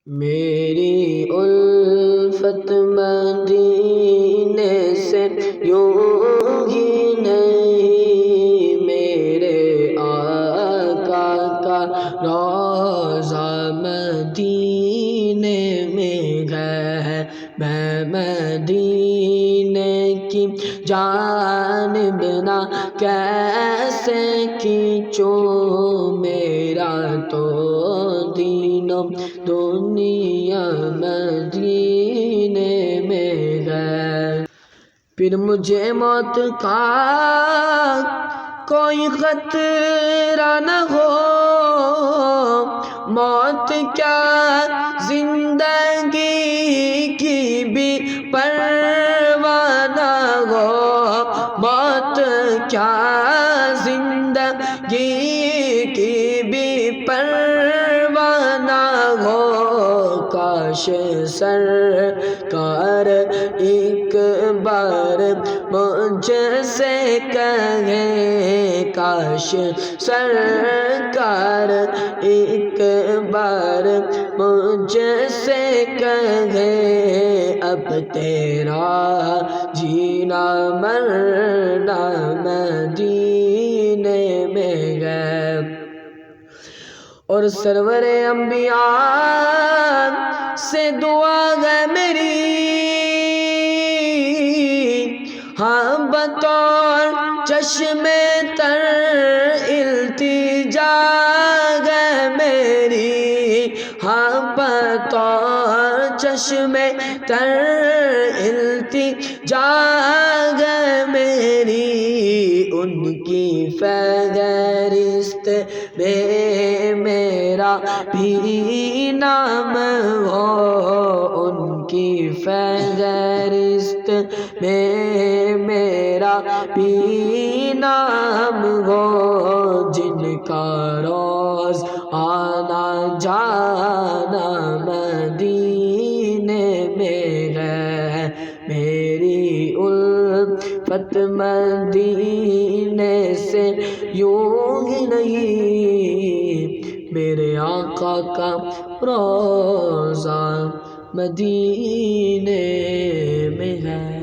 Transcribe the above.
میری الفت مدینے سے یوں ہی نہیں، میرے آقا کا روضہ مدینے میں ہے۔ میں مدینے کی جانب نہ کیسے کھینچوں، میرا تو دین و دنیا مدینے میں ہے۔ پھر مجھے موت کا کوئی خطرہ نہ ہو، موت کیا زندگی کی بھی پرواہ نہ ہو، موت کیا زندگی کی بھی پرواہ نہ ہو۔ کاش سرکار ایک بار مجھ سے کہے، کاش سرکار ایک بار مجھ سے کہے، اب تیرا جینا مرنا مدینے میں ہے۔ اور سرور انبیاء سے دعا ہے میری، ہاں بطور چشم تر التجا ہے میری، ہاں بطور چشم تر التجا ہے میری، ان کی فہرست میں میرا بھی نام ہو، ان کی فہرست میں میرا بھی نام ہو، جن کا روز آنا جانا مدینے میں ہے۔ میری الفت مدینے سے یوں ہی نہیں، میرے آقا کا روضہ مدینے میں ہے۔